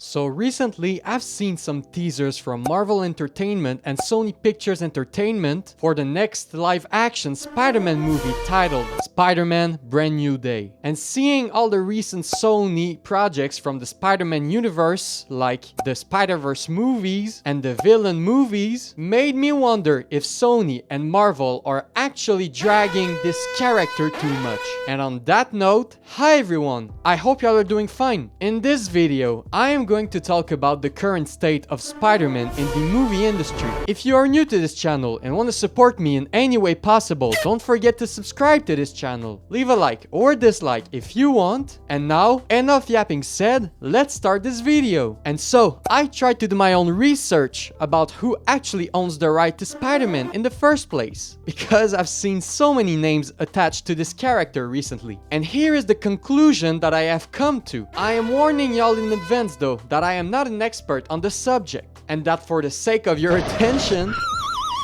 So recently, I've seen some teasers from Marvel Entertainment and Sony Pictures Entertainment for the next live-action Spider-Man movie titled Spider-Man Brand New Day. And seeing all the recent Sony projects from the Spider-Man universe, like the Spider-Verse movies and the villain movies, made me wonder if Sony and Marvel are actually dragging this character too much. And on that note, hi everyone, I hope y'all are doing fine. In this video, I am going to talk about the current state of Spider-Man in the movie industry. If you are new to this channel and want to support me in any way possible, don't forget to subscribe to this channel. Leave a like or dislike if you want. And now, enough yapping said, let's start this video. And so, I tried to do my own research about who actually owns the right to Spider-Man in the first place, because I've seen so many names attached to this character recently. And here is the conclusion that I have come to. I am warning y'all in advance though, that I am not an expert on the subject, and that for the sake of your attention,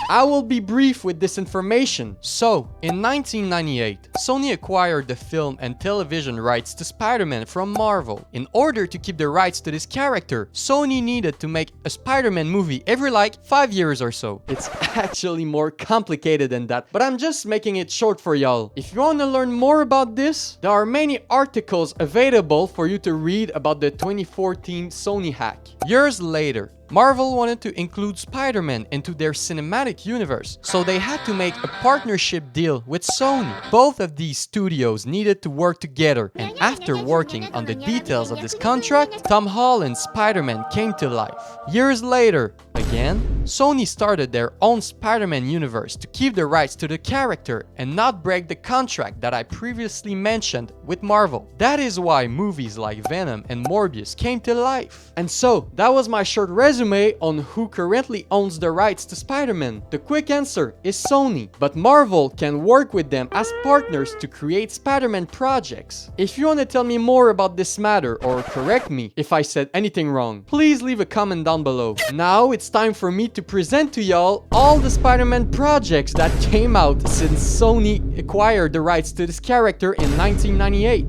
I will be brief with this information. So, in 1998, Sony acquired the film and television rights to Spider-Man from Marvel. In order to keep the rights to this character, Sony needed to make a Spider-Man movie every 5 years or so. It's actually more complicated than that, but I'm just making it short for y'all. If you want to learn more about this, there are many articles available for you to read about the 2014 Sony hack. Years later, Marvel wanted to include Spider-Man into their cinematic universe, so they had to make a partnership deal with Sony. Both of these studios needed to work together, and after working on the details of this contract, Tom Holland's Spider-Man came to life. Years later, again, Sony started their own Spider-Man universe to keep the rights to the character and not break the contract that I previously mentioned with Marvel. That is why movies like Venom and Morbius came to life. And so, that was my short resume on who currently owns the rights to Spider-Man. The quick answer is Sony, but Marvel can work with them as partners to create Spider-Man projects. If you want to tell me more about this matter or correct me if I said anything wrong, please leave a comment down below. Now it's time for me to present to y'all all the Spider-Man projects that came out since Sony acquired the rights to this character in 1998.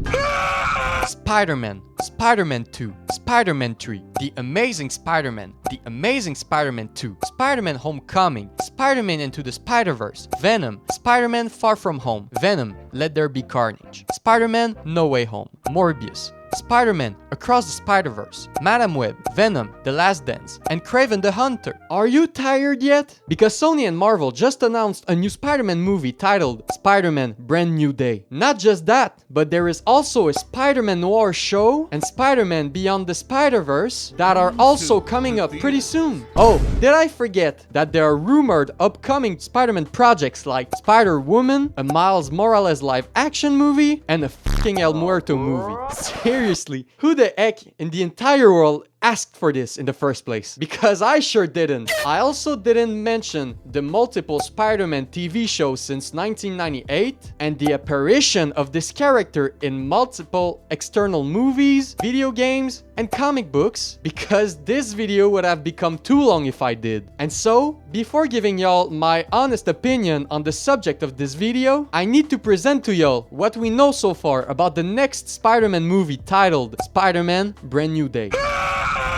Spider-Man, Spider-Man 2, Spider-Man 3, The Amazing Spider-Man, The Amazing Spider-Man 2, Spider-Man Homecoming, Spider-Man Into the Spider-Verse, Venom, Spider-Man Far From Home, Venom, Let There Be Carnage, Spider-Man No Way Home, Morbius, Spider-Man Across the Spider-Verse, Madam Web, Venom, The Last Dance, and Kraven the Hunter. Are you tired yet? Because Sony and Marvel just announced a new Spider-Man movie titled Spider-Man Brand New Day. Not just that, but there is also a Spider-Man Noir show and Spider-Man Beyond the Spider-Verse that are also coming up pretty soon. Oh, did I forget that there are rumored upcoming Spider-Man projects like Spider-Woman, a Miles Morales live-action movie, and a fucking El Muerto movie. Seriously, who the heck in the entire world asked for this in the first place? Because I sure didn't. I also didn't mention the multiple Spider-Man TV shows since 1998 and the apparition of this character in multiple external movies, video games, and comic books, because this video would have become too long if I did. And so, before giving y'all my honest opinion on the subject of this video, I need to present to y'all what we know so far about the next Spider-Man movie titled Spider-Man Brand New Day.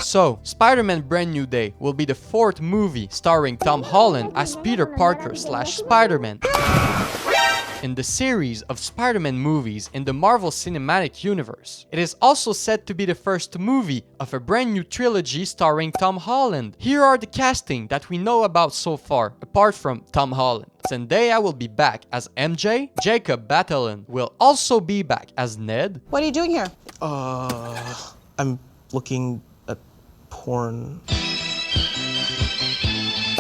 So, Spider-Man Brand New Day will be the fourth movie starring Tom Holland as Peter Parker / Spider-Man in the series of Spider-Man movies in the Marvel Cinematic Universe. It is also said to be the first movie of a brand new trilogy starring Tom Holland. Here are the casting that we know about so far, apart from Tom Holland. Zendaya will be back as MJ. Jacob Batalon will also be back as Ned. What are you doing here? I'm looking at porn.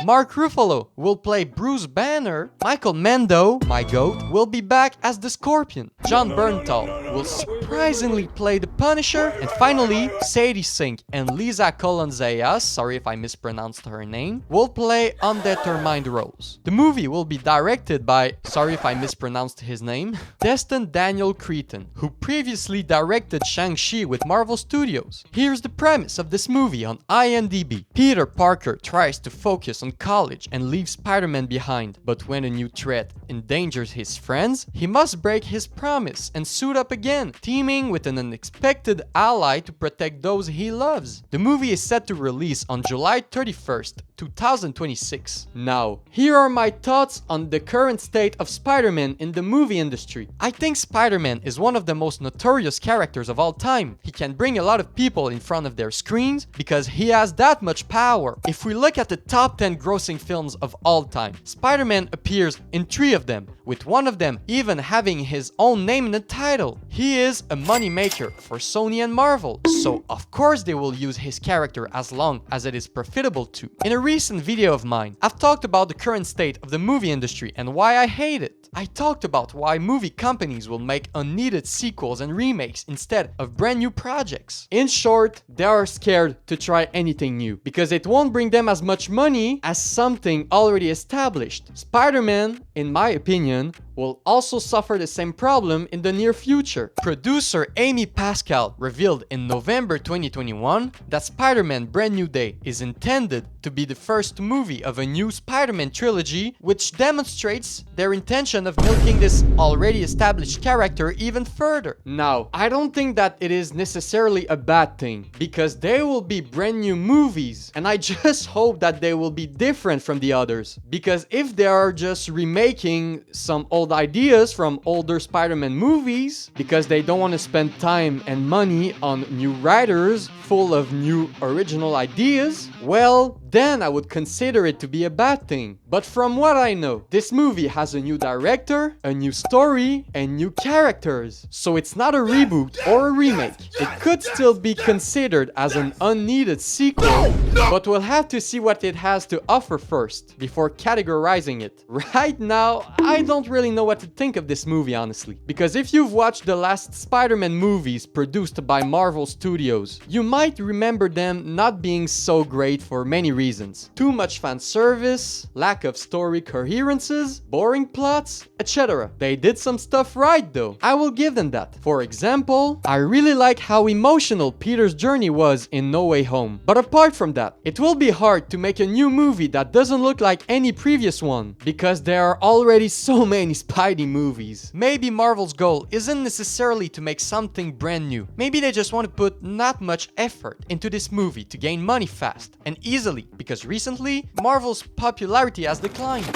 Mark Ruffalo will play Bruce Banner. Michael Mando, my goat, will be back as the Scorpion. John Bernthal will surprisingly play the Punisher. And finally, Sadie Sink and Lisa Colonzayas, sorry if I mispronounced her name, will play undetermined roles. The movie will be directed by, sorry if I mispronounced his name, Destin Daniel Cretton, who previously directed Shang-Chi with Marvel Studios. Here's the premise of this movie on IMDb. Peter Parker tries to focus on college and leave Spider-Man behind, but when a new threat endangers his friends, he must break his promise and suit up again. Team teaming with an unexpected ally to protect those he loves. The movie is set to release on July 31st, 2026. Now, here are my thoughts on the current state of Spider-Man in the movie industry. I think Spider-Man is one of the most notorious characters of all time. He can bring a lot of people in front of their screens because he has that much power. If we look at the top 10 grossing films of all time, Spider-Man appears in 3 of them, with one of them even having his own name in the title. He is a moneymaker for Sony and Marvel, so of course they will use his character as long as it is profitable to. In a recent video of mine, I've talked about the current state of the movie industry and why I hate it. I talked about why movie companies will make unneeded sequels and remakes instead of brand new projects. In short, they are scared to try anything new because it won't bring them as much money as something already established. Spider-Man, in my opinion, will also suffer the same problem in the near future. Producer Amy Pascal revealed in November 2021 that Spider-Man Brand New Day is intended to be the first movie of a new Spider-Man trilogy, which demonstrates their intention of milking this already established character even further. Now, I don't think that it is necessarily a bad thing, because they will be brand new movies, and I just hope that they will be different from the others, because if they are just remaking some old ideas from older Spider-Man movies, because they don't want to spend time and money on new writers full of new original ideas, well, then I would consider it to be a bad thing. But from what I know, this movie has a new director, a new story, and new characters. So it's not a reboot or a remake. It could still be considered as an unneeded sequel, but we'll have to see what it has to offer first, before categorizing it. Right now, I don't really know what to think of this movie, honestly. Because if you've watched the last Spider-Man movies produced by Marvel Studios, you might remember them not being so great for many reasons. Too much fan service, lack of story coherences, boring plots, etc. They did some stuff right though. I will give them that. For example, I really like how emotional Peter's journey was in No Way Home. But apart from that, it will be hard to make a new movie that doesn't look like any previous one, because there are already so many Spidey movies. Maybe Marvel's goal isn't necessarily to make something brand new. Maybe they just want to put not much effort into this movie to gain money fast and easily, because recently Marvel's popularity has declined.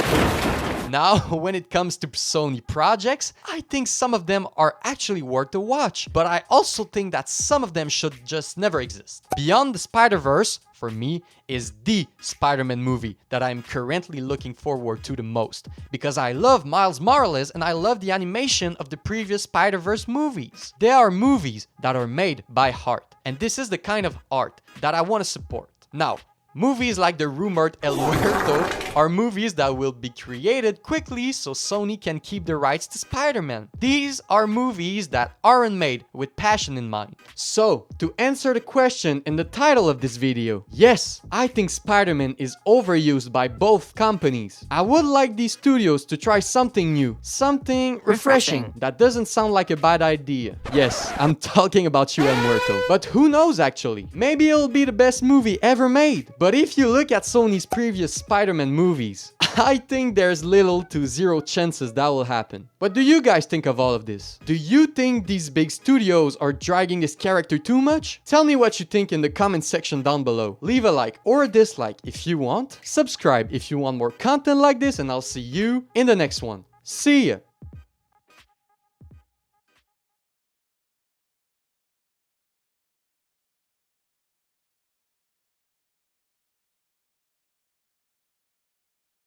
Now, when it comes to Sony projects, I think some of them are actually worth a watch, but I also think that some of them should just never exist. Beyond the Spider-Verse, for me, is the Spider-Man movie that I'm currently looking forward to the most, because I love Miles Morales and I love the animation of the previous Spider-Verse movies. They are movies that are made by heart, and this is the kind of art that I want to support. Now, movies like the rumored El Muerto are movies that will be created quickly so Sony can keep the rights to Spider-Man. These are movies that aren't made with passion in mind. So, to answer the question in the title of this video, yes, I think Spider-Man is overused by both companies. I would like these studios to try something new, something refreshing. That doesn't sound like a bad idea. Yes, I'm talking about you, El Muerto. But who knows actually? Maybe it'll be the best movie ever made. But if you look at Sony's previous Spider-Man movies, I think there's little to zero chances that will happen. What do you guys think of all of this? Do you think these big studios are dragging this character too much? Tell me what you think in the comment section down below. Leave a like or a dislike if you want. Subscribe if you want more content like this, and I'll see you in the next one. See ya!